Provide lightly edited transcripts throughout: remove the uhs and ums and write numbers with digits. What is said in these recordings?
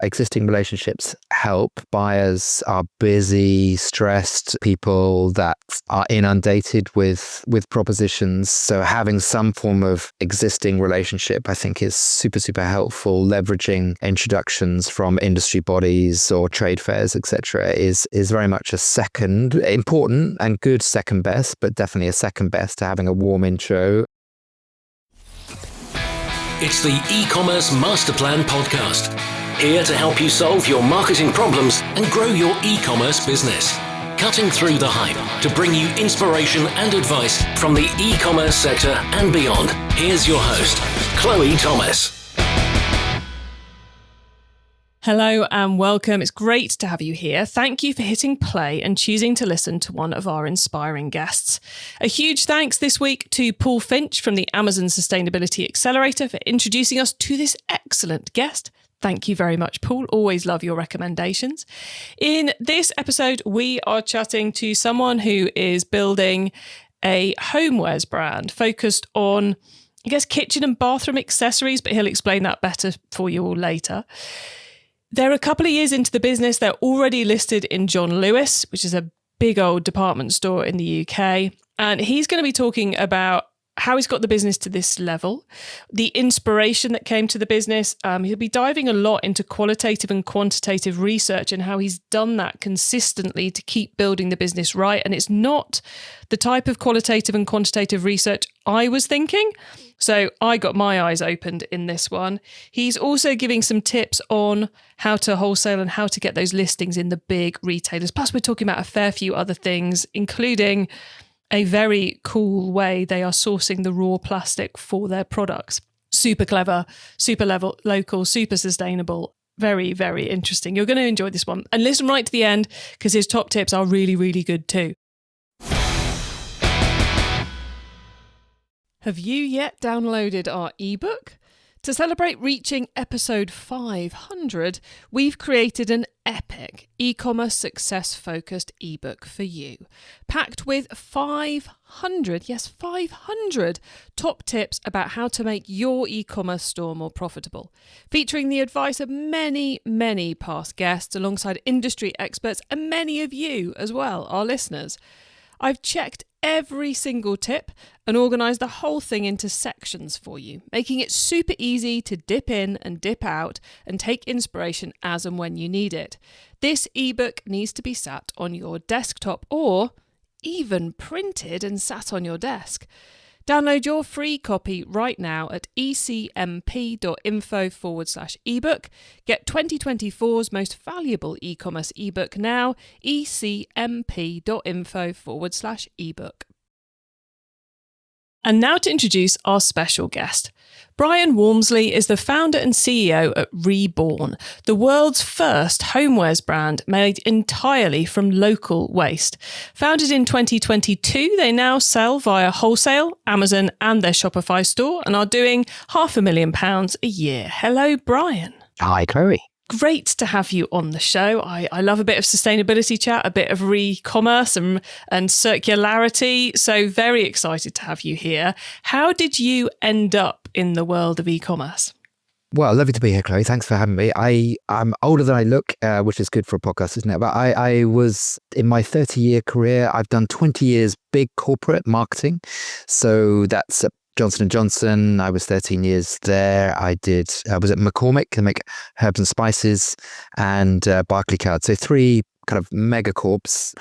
existing relationships help. Buyers are busy, stressed people that are inundated with propositions. So having some form of existing relationship, I think, is super, super helpful. Leveraging introductions from industry bodies or trade fairs, etc., is very much a second, important and good second best, but definitely a second best to having a warm intro. It's the eCommerce Master Plan podcast. Here to help you solve your marketing problems and grow your e-commerce business. Cutting through the hype to bring you inspiration and advice from the e-commerce sector and beyond. Here's your host, Chloe Thomas. Hello and welcome. It's great to have you here. Thank you for hitting play and choosing to listen to one of our inspiring guests. A huge thanks this week to Paul Finch from the Amazon Sustainability Accelerator for introducing us to this excellent guest. Thank you very much, Paul. Always love your recommendations. In this episode, we are chatting to someone who is building a homewares brand focused on, I guess, kitchen and bathroom accessories, but he'll explain that better for you all later. They're a couple of years into the business. They're already listed in John Lewis, which is a big old department store in the UK. And he's going to be talking about how he's got the business to this level, the inspiration that came to the business. He'll be diving a lot into qualitative and quantitative research and how he's done that consistently to keep building the business right. And it's not the type of qualitative and quantitative research I was thinking. So I got my eyes opened in this one. He's also giving some tips on how to wholesale and how to get those listings in the big retailers. Plus, we're talking about a fair few other things, including a very cool way they are sourcing the raw plastic for their products. Super clever, super local, super sustainable. Very, very interesting. You're going to enjoy this one. And listen right to the end because his top tips are really, really good too. Have you yet downloaded our ebook? To celebrate reaching episode 500, we've created an epic e-commerce success-focused ebook for you, packed with 500 top tips about how to make your e-commerce store more profitable, featuring the advice of many, many past guests alongside industry experts and many of you as well, our listeners. I've checked every single tip and organised the whole thing into sections for you, making it super easy to dip in and dip out and take inspiration as and when you need it. This ebook needs to be sat on your desktop or even printed and sat on your desk. Download your free copy right now at ecmp.info/ebook. Get 2024's most valuable e-commerce ebook now, ecmp.info/ebook. And now to introduce our special guest. Brian Walmsley is the founder and CEO at ReBorn, the world's first homewares brand made entirely from local waste. Founded in 2022, they now sell via wholesale, Amazon and their Shopify store and are doing £500,000 a year. Hello, Brian. Hi, Chloe. Great to have you on the show. I love a bit of sustainability chat, a bit of re-commerce and circularity. So very excited to have you here. How did you end up in the world of e-commerce? Well, lovely to be here, Chloe. Thanks for having me. I'm older than I look, which is good for a podcast, isn't it? But I was in my 30-year career. I've done 20 years big corporate marketing. So that's Johnson & Johnson. I was 13 years there. I was at McCormick to make herbs and spices and Barclaycard. So 3 kind of mega corps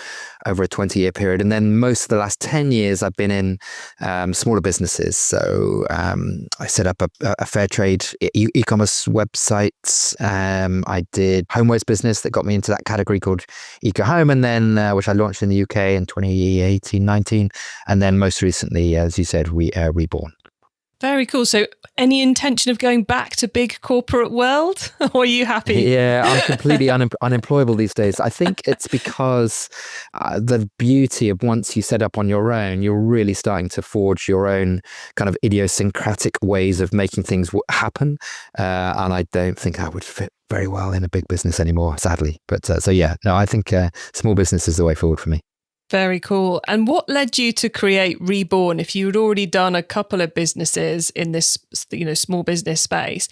over a 20-year period. And then most of the last 10 years, I've been in smaller businesses. So I set up a fair trade e-commerce website. I did homewares business that got me into that category called Eco Home, and then which I launched in the UK in 2018-19. And then most recently, as you said, ReBorn. Very cool. So any intention of going back to big corporate world or are you happy? Yeah, I'm completely unemployable these days. I think it's because the beauty of once you set up on your own, you're really starting to forge your own kind of idiosyncratic ways of making things happen. And I don't think I would fit very well in a big business anymore, sadly. But I think small business is the way forward for me. Very cool. And what led you to create ReBorn if you had already done a couple of businesses in this, small business space?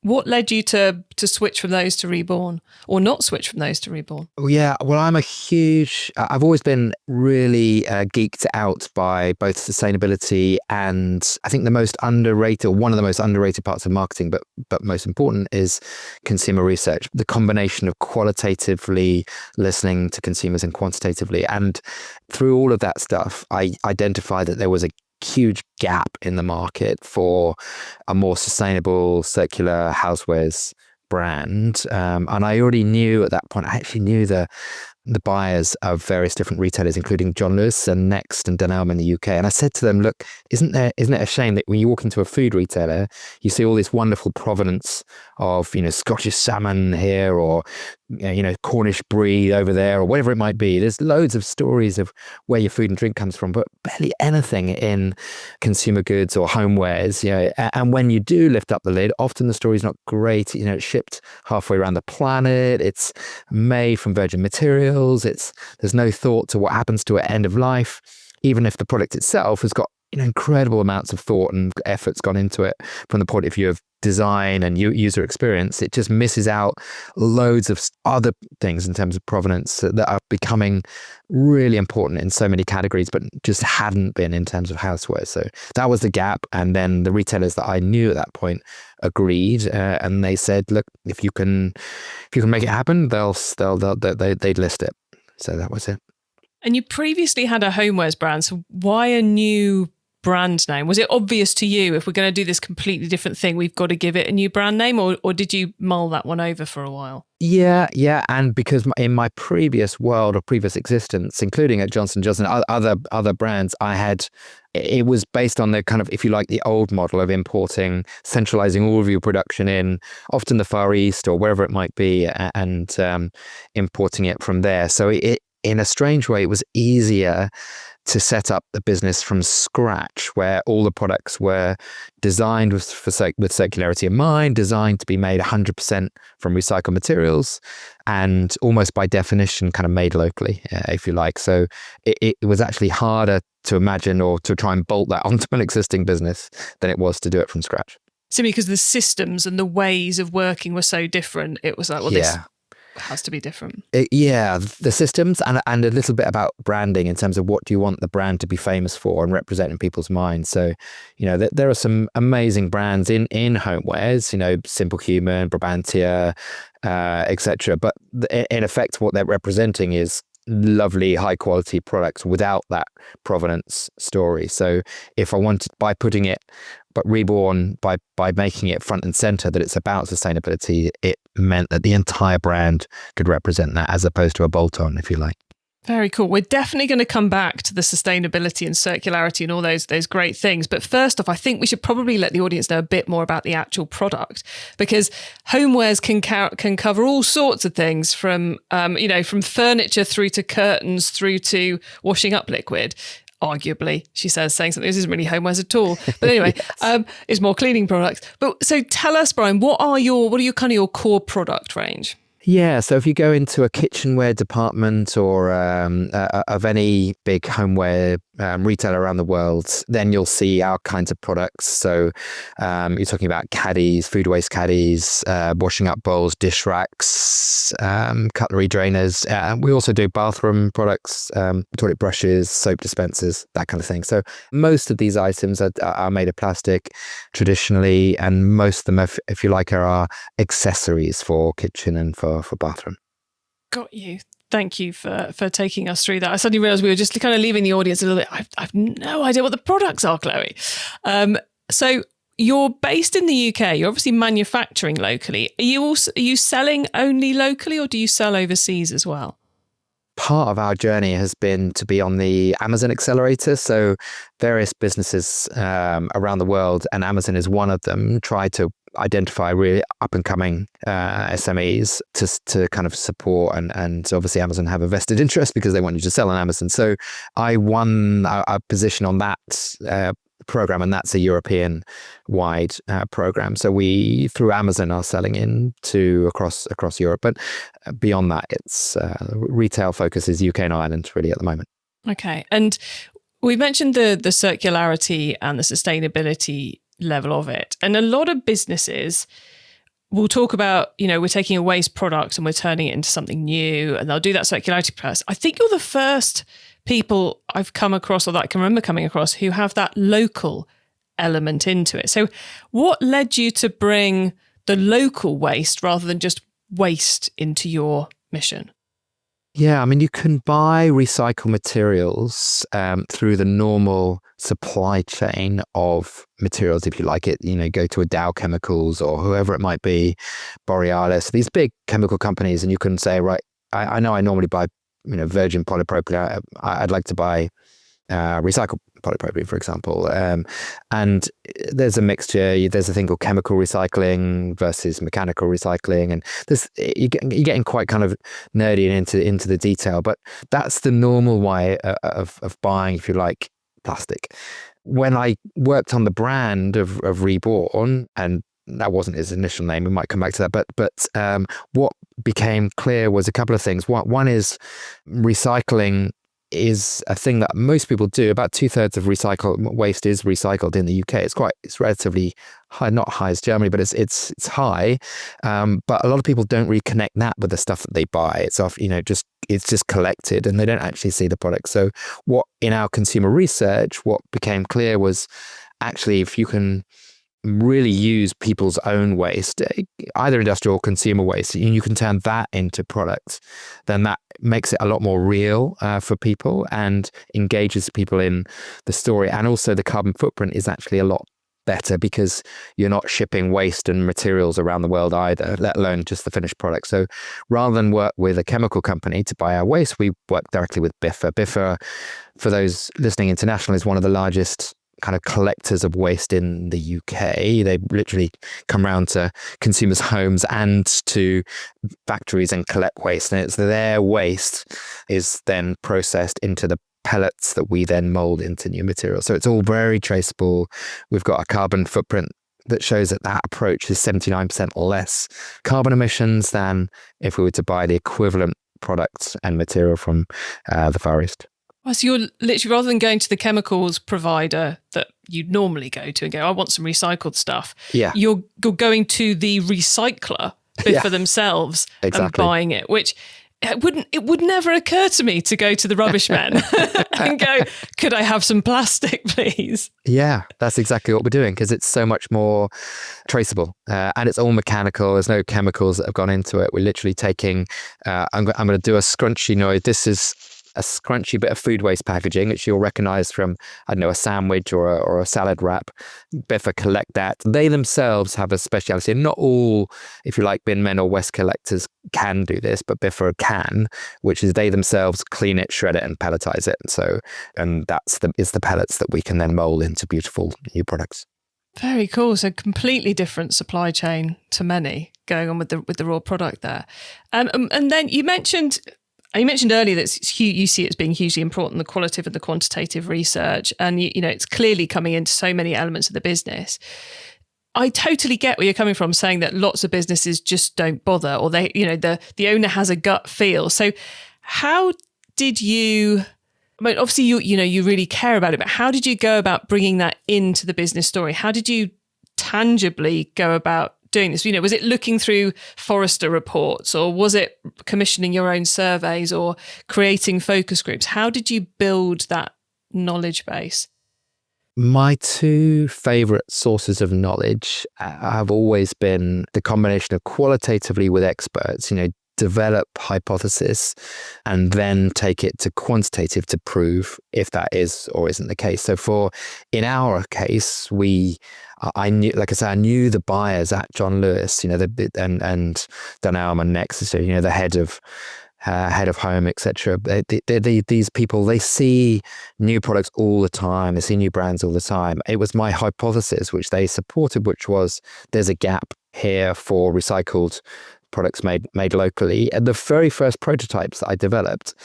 What led you to switch from those to ReBorn, or not switch from those to ReBorn? Yeah, well, I've always been really geeked out by both sustainability and I think the most underrated, or one of the most underrated parts of marketing, but most important is consumer research. The combination of qualitatively listening to consumers and quantitatively. And through all of that stuff, I identified that there was a huge gap in the market for a more sustainable, circular housewares brand. And I already knew at that point, I actually knew the buyers of various different retailers, including John Lewis and Next and Dunelm in the UK. And I said to them, look, isn't it a shame that when you walk into a food retailer, you see all this wonderful provenance of, Scottish salmon here, or, Cornish brie over there, or whatever it might be. There's loads of stories of where your food and drink comes from, but barely anything in consumer goods or homewares. And when you do lift up the lid, often the story's not great. It's shipped halfway around the planet. It's made from virgin materials. There's no thought to what happens to it end of life, even if the product itself has got incredible amounts of thought and effort's gone into it from the point of view of design and user experience. It just misses out loads of other things in terms of provenance that are becoming really important in so many categories, but just hadn't been in terms of housewares. So that was the gap. And then the retailers that I knew at that point agreed, and they said, "Look, if you can make it happen, they'd list it." So that was it. And you previously had a homewares brand, so why a new brand name? Was it obvious to you, if we're going to do this completely different thing, we've got to give it a new brand name, or did you mull that one over for a while? Yeah. And because in my previous world or previous existence, including at Johnson & Johnson, other brands, it was based on the kind of, if you like, the old model of importing, centralizing all of your production in often the Far East or wherever it might be, and importing it from there. So it, in a strange way, it was easier to set up the business from scratch, where all the products were designed with circularity in mind, designed to be made 100% from recycled materials, and almost by definition kind of made locally, if you like. So it was actually harder to imagine or to try and bolt that onto an existing business than it was to do it from scratch. Simply because the systems and the ways of working were so different, it was like, well, this has to be different. The systems and a little bit about branding in terms of what do you want the brand to be famous for and represent in people's minds. So, there are some amazing brands in homewares, Simple Human, Brabantia, etc. But in effect, what they're representing is lovely, high quality products without that provenance story. So if I wanted, by putting it, but ReBorn, by making it front and center that it's about sustainability, it meant that the entire brand could represent that, as opposed to a bolt-on, if you like. Very cool. We're definitely going to come back to the sustainability and circularity and all those great things. But first off, I think we should probably let the audience know a bit more about the actual product, because homewares can cover all sorts of things, from from furniture through to curtains through to washing up liquid. Arguably, she says, saying something, this isn't really homewares at all. But anyway, yes. It's more cleaning products. But so tell us, Brian, what are your kind of your core product range? Yeah, so if you go into a kitchenware department or of any big homeware retailer around the world, then you'll see our kinds of products. So you're talking about caddies, food waste caddies, washing up bowls, dish racks, cutlery drainers. We also do bathroom products, toilet brushes, soap dispensers, that kind of thing. So most of these items are made of plastic traditionally, and most of them, if you like, are accessories for kitchen and for bathroom. Got you. Thank you for taking us through that. I suddenly realised we were just kind of leaving the audience a little bit. I've no idea what the products are, Chloe. So you're based in the UK. You're obviously manufacturing locally. Are you selling only locally, or do you sell overseas as well? Part of our journey has been to be on the Amazon accelerator. So various businesses around the world, and Amazon is one of them, try to identify really up and coming SMEs to kind of support, and obviously Amazon have a vested interest because they want you to sell on Amazon. So I won a position on that program, and that's a European wide program. So we, through Amazon, are selling into across Europe, but beyond that, it's retail focus is UK and Ireland really at the moment. Okay, and we mentioned the circularity and the sustainability level of it, and a lot of businesses we'll talk about, we're taking a waste product and we're turning it into something new, and they'll do that circularity process. I think you're the first people I've come across, or that I can remember coming across, who have that local element into it. So what led you to bring the local waste rather than just waste into your mission? Yeah, I mean, you can buy recycled materials through the normal supply chain of materials, if you like it. Go to a Dow Chemicals or whoever it might be, Borealis, these big chemical companies, and you can say, right, I know I normally buy, virgin polypropylene. I'd like to buy recycled polypropylene, for example. And there's a mixture. There's a thing called chemical recycling versus mechanical recycling. And you're getting quite kind of nerdy and into the detail, but that's the normal way of buying, if you like, plastic. When I worked on the brand of ReBorn, and that wasn't his initial name, we might come back to that, but what became clear was a couple of things. One is recycling is a thing that most people do. About 2/3 of recycled waste is recycled in the UK. It's relatively high, not high as Germany, but it's high. But a lot of people don't really connect that with the stuff that they buy. It's just collected, and they don't actually see the product. So what in our consumer research, what became clear was actually, if you can really use people's own waste, either industrial or consumer waste, and you can turn that into products, then that makes it a lot more real for people and engages people in the story. And also the carbon footprint is actually a lot better because you're not shipping waste and materials around the world either, let alone just the finished product. So rather than work with a chemical company to buy our waste, we work directly with Biffa. Biffa, for those listening international, is one of the largest kind of collectors of waste in the UK. They literally come around to consumers' homes and to factories and collect waste. And it's their waste is then processed into the pellets that we then mold into new material. So it's all very traceable. We've got a carbon footprint that shows that approach is 79% less carbon emissions than if we were to buy the equivalent products and material from the Far East. Well, so you're literally, rather than going to the chemicals provider that you'd normally go to and go, I want some recycled stuff. Yeah. You're going to the recycler for themselves and buying it, which it would never occur to me to go to the rubbish men and go, could I have some plastic, please? Yeah, that's exactly what we're doing because it's so much more traceable and it's all mechanical. There's no chemicals that have gone into it. We're literally taking, I'm going to do a scrunchy noise. This is a scrunchy bit of food waste packaging, which you'll recognize from, I don't know, a sandwich or a salad wrap. Biffa collect that. They themselves have a speciality. And not all, if you like, bin men or waste collectors can do this, but Biffa can, which is they themselves clean it, shred it, and pelletize it. And that's the pellets that we can then mold into beautiful new products. Very cool. So completely different supply chain to many going on with the raw product there. And then you mentioned earlier that you see it as being hugely important, the qualitative and the quantitative research, and it's clearly coming into so many elements of the business. I totally get where you're coming from, saying that lots of businesses just don't bother, or they, the owner has a gut feel. So, how did you? I mean, obviously, you really care about it, but how did you go about bringing that into the business story? How did you tangibly go about doing this? Was it looking through Forrester reports, or was it commissioning your own surveys or creating focus groups? How did you build that knowledge base? My two favorite sources of knowledge have always been the combination of qualitatively with experts, develop hypothesis and then take it to quantitative to prove if that is or isn't the case. So in our case, I knew, like I said, I knew the buyers at John Lewis, and Dunelm and Nexus, the head of home, etc. These people, they see new products all the time. They see new brands all the time. It was my hypothesis, which they supported, which was there's a gap here for recycled products made locally. And the very first prototypes that I developed,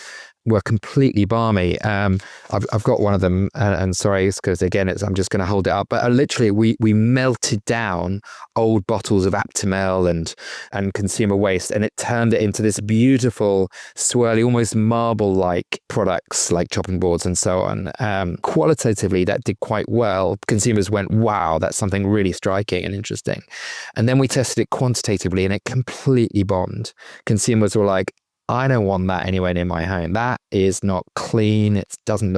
were completely balmy. I've got one of them, and sorry, because again, I'm just going to hold it up. But literally, we melted down old bottles of Aptamel and consumer waste, and it turned it into this beautiful, swirly, almost marble-like products like chopping boards and so on. Qualitatively, that did quite well. Consumers went, "Wow, that's something really striking and interesting." And then we tested it quantitatively, and it completely bombed. Consumers were like, I don't want that anywhere near my home. That is not clean. It doesn't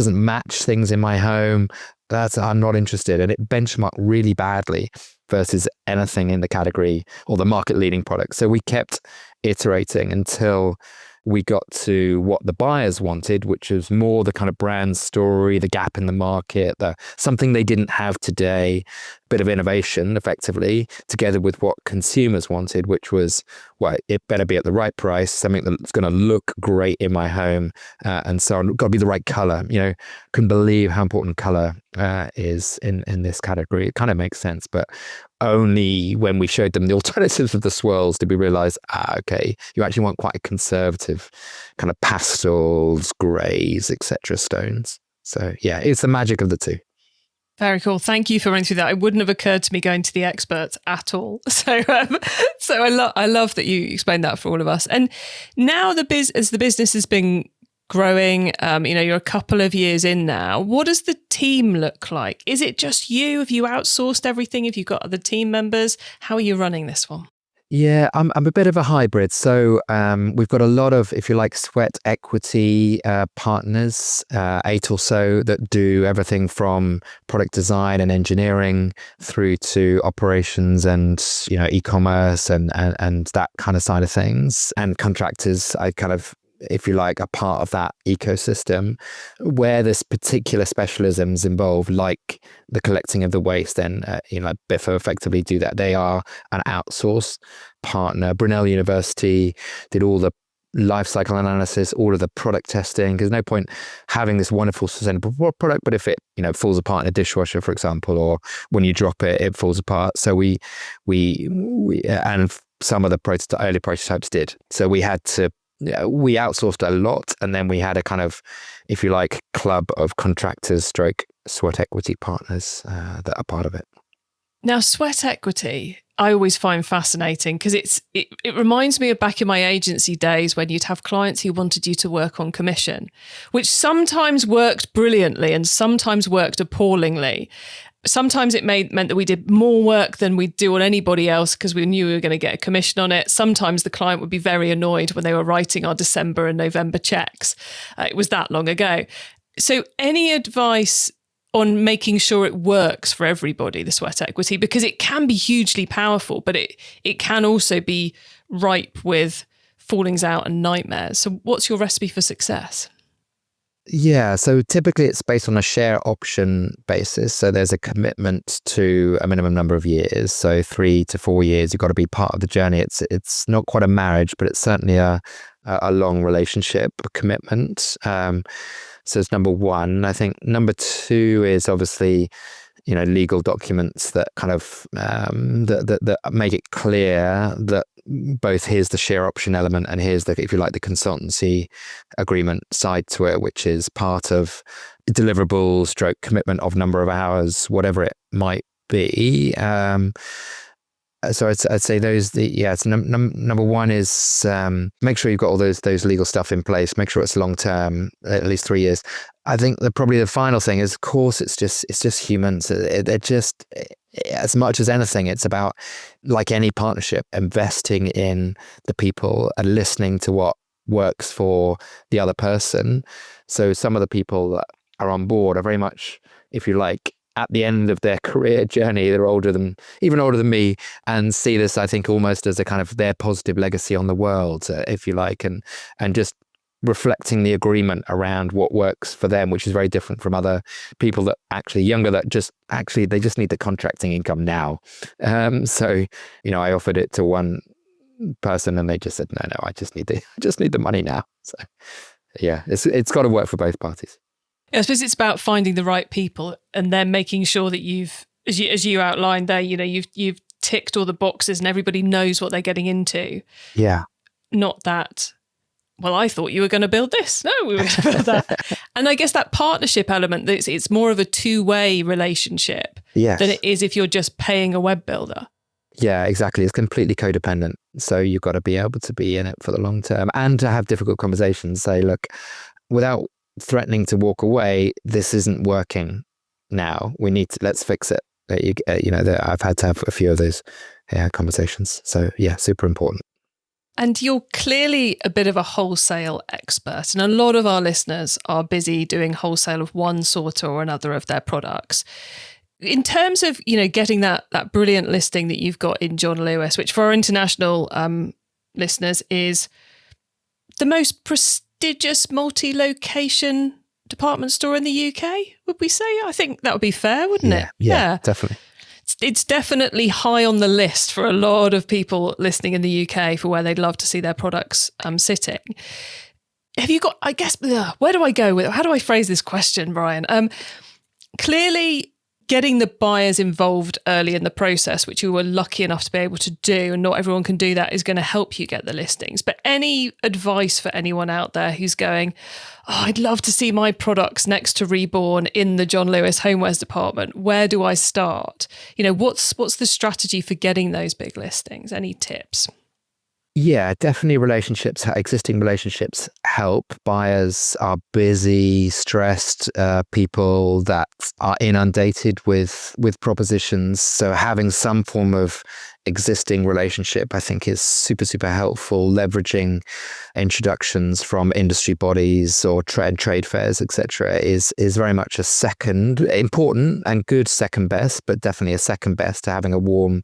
match things in my home. I'm not interested. And it benchmarked really badly versus anything in the category or the market leading product. So we kept iterating until we got to what the buyers wanted, which was more the kind of brand story, the gap in the market, something they didn't have today, a bit of innovation effectively, together with what consumers wanted, which was, well, it better be at the right price, something that's going to look great in my home, and so on. Got to be the right color. Couldn't believe how important color is in this category. It kind of makes sense, but only when we showed them the alternatives of the swirls did we realize, okay, you actually want quite a conservative kind of pastels, grays, etc. stones. So yeah, it's the magic of the two. Very cool. Thank you for running through that. It wouldn't have occurred to me going to the experts at all. So I love that you explained that for all of us. And now as the business has been growing, you're a couple of years in now. What does the team look like? Is it just you? Have you outsourced everything? Have you got other team members? How are you running this one? Yeah, I'm a bit of a hybrid. So we've got a lot of, if you like, sweat equity partners, 8 or so, that do everything from product design and engineering through to operations and e-commerce and that kind of side of things. And contractors, I kind of, if you like, a part of that ecosystem. Where there's particular specialisms involved, like the collecting of the waste, then Biffa effectively do that. They are an outsourced partner. Brunel University did all the life cycle analysis, all of the product testing. There's no point having this wonderful sustainable product, but if it falls apart in a dishwasher, for example, or when you drop it, it falls apart. So we and some of the early prototypes did. So we had to. We outsourced a lot, and then we had a kind of, if you like, club of contractors stroke sweat equity partners that are part of it. Now, sweat equity, I always find fascinating because it reminds me of back in my agency days when you'd have clients who wanted you to work on commission, which sometimes worked brilliantly and sometimes worked appallingly. Sometimes it meant that we did more work than we'd do on anybody else because we knew we were going to get a commission on it. Sometimes the client would be very annoyed when they were writing our December and November checks. It was that long ago. So any advice on making sure it works for everybody, the sweat equity, because it can be hugely powerful, but it can also be ripe with fallings out and nightmares. So what's your recipe for success? Yeah, so typically it's based on a share option basis. So there's a commitment to a minimum number of years. So 3 to 4 years, you've got to be part of the journey. It's not quite a marriage, but it's certainly a long relationship commitment. So it's number one. I think number two is obviously, legal documents that kind of that make it clear that both here's the share option element and here's the, if you like, the consultancy agreement side to it, which is part of deliverables, stroke commitment of number of hours, whatever it might be. So I'd say those. Number one is make sure you've got all those legal stuff in place. Make sure it's long term, at least 3 years. I think probably the final thing is, of course, it's just humans. They're just, as much as anything, it's about, like any partnership, investing in the people and listening to what works for the other person. So some of the people that are on board are very much, if you like, at the end of their career journey. They're even older than me, and see this, I think, almost as a kind of their positive legacy on the world, if you like, and just reflecting the agreement around what works for them, which is very different from other people that actually younger that they just need the contracting income now. So I offered it to one person and they just said, no, I just need the money now. So yeah, it's got to work for both parties. I suppose it's about finding the right people and then making sure that you've, as you outlined there, you've ticked all the boxes and everybody knows what they're getting into. Yeah. Not that well, I thought you were going to build this. No, we were going to build that. And I guess that partnership element, it's more of a two-way relationship than it is if you're just paying a web builder. Yeah, exactly. It's completely codependent. So you've got to be able to be in it for the long term and to have difficult conversations. Say, look, without threatening to walk away, this isn't working now. We need to, let's fix it. I've had to have a few of those conversations. So yeah, super important. And you're clearly a bit of a wholesale expert. And a lot of our listeners are busy doing wholesale of one sort or another of their products. In terms of, getting that brilliant listing that you've got in John Lewis, which for our international listeners is the most prestigious multi-location department store in the UK, would we say? I think that would be fair, wouldn't it? Yeah, definitely. It's definitely high on the list for a lot of people listening in the UK for where they'd love to see their products sitting. Have you got, I guess, where do I go with it? How do I phrase this question, Brian? Clearly, getting the buyers involved early in the process, which you were lucky enough to be able to do, and not everyone can do that, is going to help you get the listings. But any advice for anyone out there who's going, I'd love to see my products next to ReBorn in the John Lewis homewares department. Where do I start? What's the strategy for getting those big listings? Any tips? Yeah, definitely existing relationships help. Buyers are busy, stressed people that are inundated with propositions. So having some form of existing relationship, I think, is super, super helpful. Leveraging introductions from industry bodies or trade fairs, etc., is very much a second, important and good second best, but definitely a second best to having a warm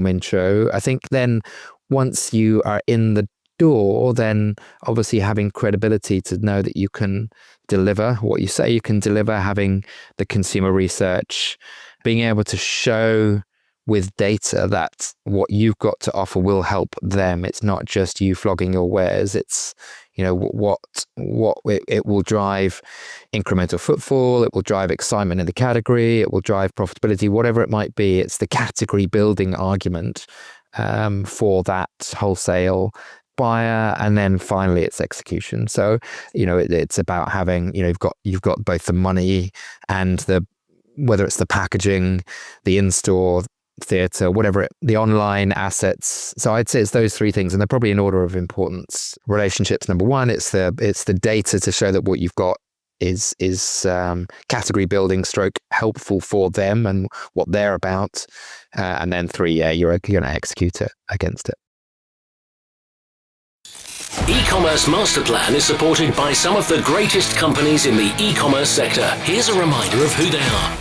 intro. I think then once you are in the door, then obviously having credibility to know that you can deliver what you say you can deliver, having the consumer research, being able to show with data that what you've got to offer will help them. It's not just you flogging your wares. It's, what it will drive incremental footfall. It will drive excitement in the category. It will drive profitability, whatever it might be. It's the category building argument for that wholesale buyer, and then finally it's execution. So it's about having you've got both the money and whether it's the packaging, the in-store theatre, the online assets. So I'd say it's those three things, and they're probably in order of importance. Relationships, number one. It's the data to show that what you've got is category building stroke helpful for them and what they're about, and then three, you're going to execute it against it. E-commerce master plan is supported by some of the greatest companies in the e-commerce sector. Here's a reminder of who they are.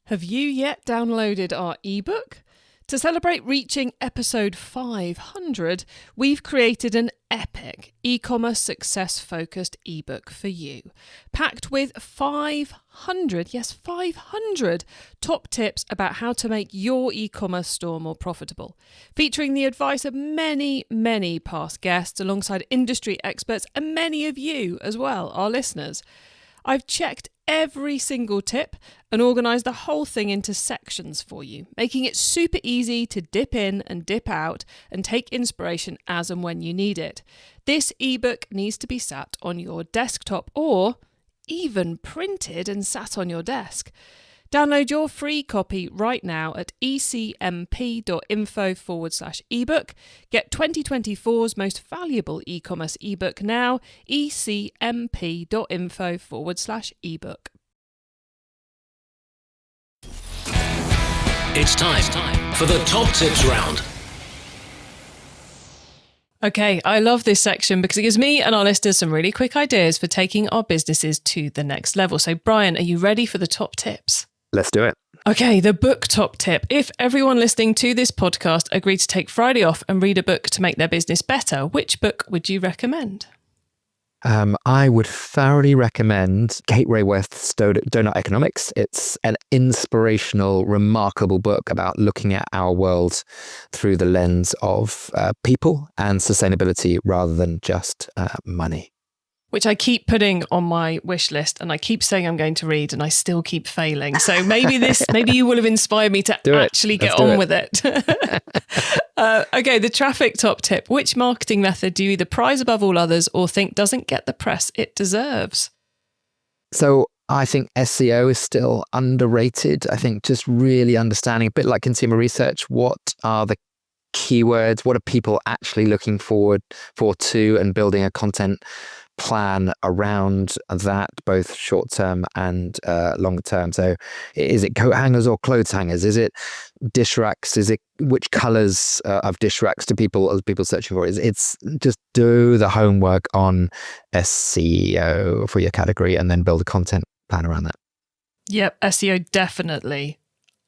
Have you yet downloaded our ebook? To celebrate reaching episode 500, we've created an epic e-commerce success-focused ebook for you, packed with 500 top tips about how to make your e-commerce store more profitable, featuring the advice of many, many past guests alongside industry experts and many of you as well, our listeners. I've checked every single tip and organised the whole thing into sections for you, making it super easy to dip in and dip out and take inspiration as and when you need it. This ebook needs to be sat on your desktop or even printed and sat on your desk. Download your free copy right now at ecmp.info/ebook. Get 2024's most valuable e-commerce ebook now, ecmp.info/ebook. It's time for the top tips round. Okay, I love this section because it gives me and our listeners some really quick ideas for taking our businesses to the next level. So Brian, are you ready for the top tips? Let's do it. Okay, the book top tip. If everyone listening to this podcast agreed to take Friday off and read a book to make their business better, which book would you recommend? I would thoroughly recommend Kate Raworth's Donut Economics. It's an inspirational, remarkable book about looking at our world through the lens of people and sustainability rather than just money. which I keep putting on my wish list, and I keep saying I'm going to read, and I still keep failing. So maybe you will have inspired me to actually get on with it. Okay, the traffic top tip. Which marketing method do you either prize above all others or think doesn't get the press it deserves? So I think SEO is still underrated. I think just really understanding, a bit like consumer research, what are the keywords, what are people actually looking forward to, and building a content plan around that, both short term and longer term. So is it coat hangers or clothes hangers? Is it dish racks? Is it which colors of dish racks do people searching for? It's just do the homework on SEO for your category and then build a content plan around that. Yep, SEO definitely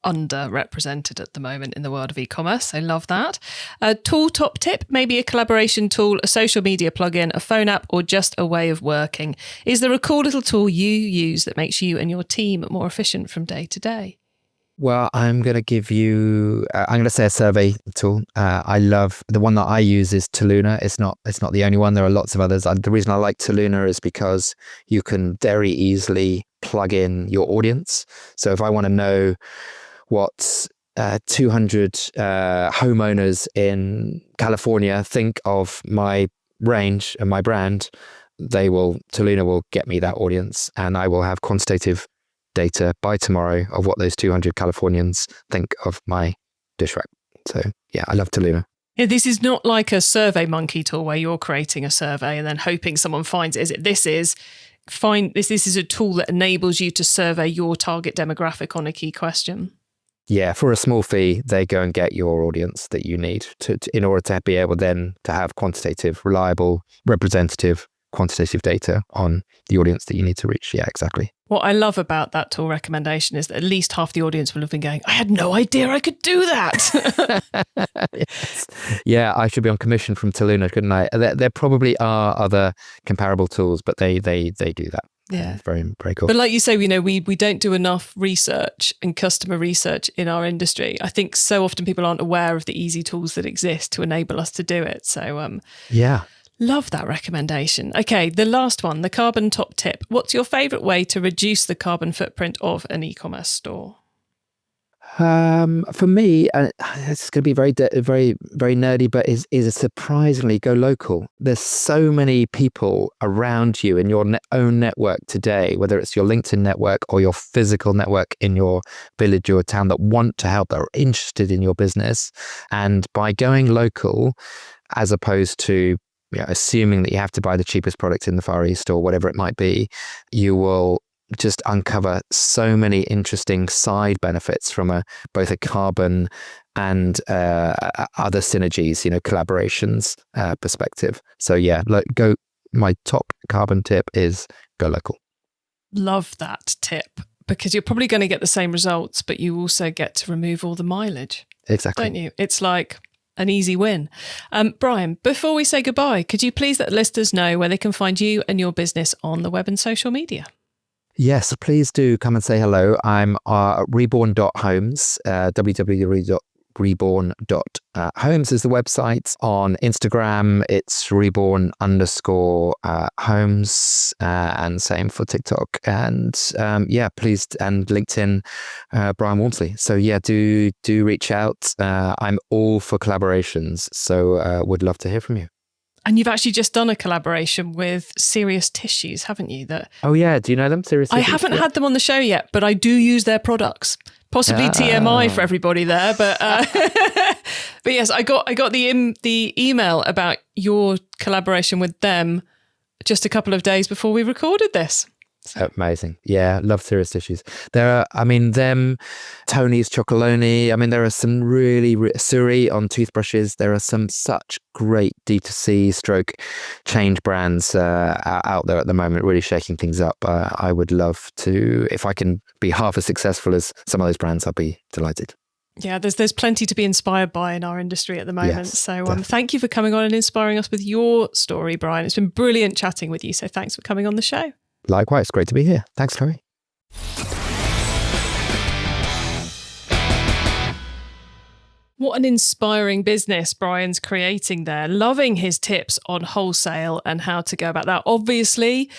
underrepresented at the moment in the world of e-commerce. I love that. A tool top tip, maybe a collaboration tool, a social media plugin, a phone app, or just a way of working. Is there a cool little tool you use that makes you and your team more efficient from day to day? Well, I'm going to give you, I'm going to say a survey tool. I love, the one that I use is Toluna. It's not the only one. There are lots of others. The reason I like Toluna is because you can very easily plug in your audience. So if I want to know what 200 homeowners in California think of my range and my brand, Toluna will get me that audience, and I will have quantitative data by tomorrow of what those 200 Californians think of my dish rack. So yeah, I love Toluna. Yeah, this is not like a Survey Monkey tool where you're creating a survey and then hoping someone finds it. This is a tool that enables you to survey your target demographic on a key question. Yeah, for a small fee, they go and get your audience that you need in order to be able then to have quantitative, reliable, representative, quantitative data on the audience that you need to reach. Yeah, exactly. What I love about that tool recommendation is that at least half the audience will have been going, I had no idea I could do that. Yes. Yeah, I should be on commission from Toluna, couldn't I? There probably are other comparable tools, but they do that. Yeah. Very, very cool. But like you say, we don't do enough research and customer research in our industry. I think so often people aren't aware of the easy tools that exist to enable us to do it. So yeah. Love that recommendation. Okay, the last one, the carbon top tip. What's your favourite way to reduce the carbon footprint of an e-commerce store? For me, it's going to be very, very, very nerdy, but is surprisingly go local. There's so many people around you in your own network today, whether it's your LinkedIn network or your physical network in your village or town, that want to help, that are interested in your business. And by going local, as opposed to assuming that you have to buy the cheapest product in the Far East or whatever it might be, you will just uncover so many interesting side benefits from both a carbon and other synergies, collaborations perspective. So yeah, my top carbon tip is go local. Love that tip, because you're probably going to get the same results, but you also get to remove all the mileage. Exactly. Don't you? It's like an easy win. Brian, before we say goodbye, could you please let listeners know where they can find you and your business on the web and social media? Yes, please do come and say hello. I'm ReBorn.homes, www.reborn.homes is the website. On Instagram, it's reborn_homes, and same for TikTok. And please, and LinkedIn, Brian Walmsley. So yeah, do reach out. I'm all for collaborations, so would love to hear from you. And you've actually just done a collaboration with Serious Tissues, haven't you? Oh yeah, do you know them? Serious Tissues? I haven't had them on the show yet, but I do use their products. Possibly TMI for everybody there, but but yes, I got the email about your collaboration with them just a couple of days before we recorded this. So. Amazing. Yeah, love Serious Tissues. There are, Tony's Chocolonely. There are some really, Suri on toothbrushes. There are some such great D2C stroke change brands out there at the moment, really shaking things up. I would love to, if I can be half as successful as some of those brands, I'll be delighted. Yeah, there's plenty to be inspired by in our industry at the moment. Yes, so thank you for coming on and inspiring us with your story, Brian. It's been brilliant chatting with you. So thanks for coming on the show. Likewise, great to be here. Thanks, Chloe. What an inspiring business Brian's creating there. Loving his tips on wholesale and how to go about that. Obviously,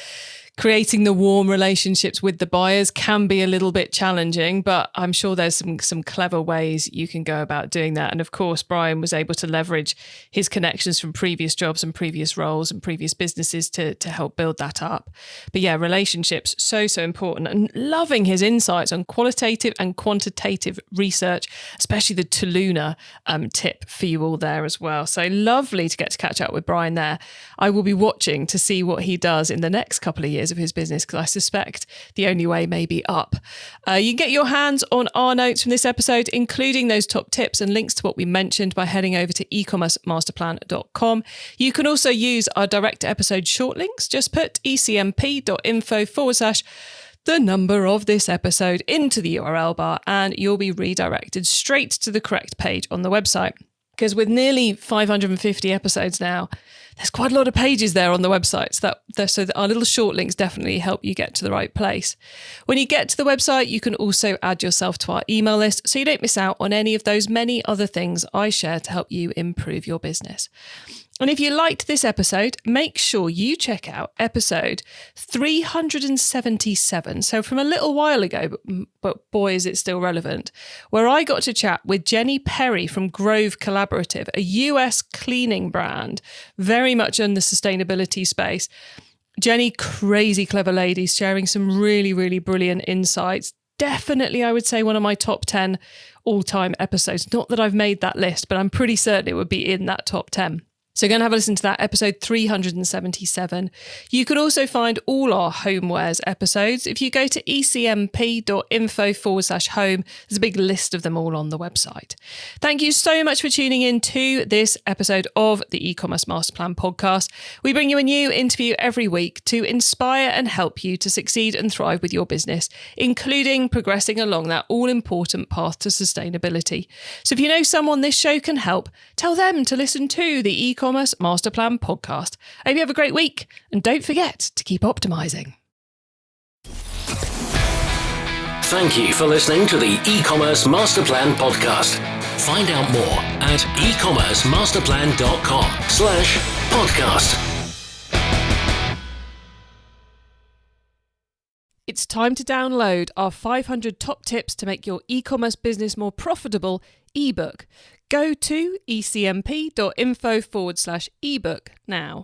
creating the warm relationships with the buyers can be a little bit challenging, but I'm sure there's some clever ways you can go about doing that. And of course, Brian was able to leverage his connections from previous jobs and previous roles and previous businesses to help build that up. But yeah, relationships, so important. And loving his insights on qualitative and quantitative research, especially the Tuluna tip for you all there as well. So lovely to get to catch up with Brian there. I will be watching to see what he does in the next couple of years of his business, because I suspect the only way may be up. You can get your hands on our notes from this episode, including those top tips and links to what we mentioned, by heading over to ecommercemasterplan.com. You can also use our direct episode short links. Just put ecmp.info/ the number of this episode into the URL bar and you'll be redirected straight to the correct page on the website. Because with nearly 550 episodes now, there's quite a lot of pages there on the website. So our little short links definitely help you get to the right place. When you get to the website, you can also add yourself to our email list so you don't miss out on any of those many other things I share to help you improve your business. And if you liked this episode, make sure you check out episode 377. So from a little while ago, but boy, is it still relevant, where I got to chat with Jenny Perry from Grove Collaborative, a US cleaning brand, very much in the sustainability space. Jenny, crazy clever lady, sharing some really, really brilliant insights. Definitely, I would say, one of my top 10 all-time episodes. Not that I've made that list, but I'm pretty certain it would be in that top 10. So go and have a listen to that, episode 377. You can also find all our homewares episodes. If you go to ecmp.info/home, there's a big list of them all on the website. Thank you so much for tuning in to this episode of the E-commerce Master Plan podcast. We bring you a new interview every week to inspire and help you to succeed and thrive with your business, including progressing along that all-important path to sustainability. So if you know someone this show can help, tell them to listen to the E-commerce Master Plan podcast. I hope you have a great week and don't forget to keep optimizing. Thank you for listening to the E-commerce Master Plan podcast. Find out more at ecommercemasterplan.com/podcast. It's time to download our 500 top tips to make your e-commerce business more profitable ebook. Go to ecmp.info/ebook now.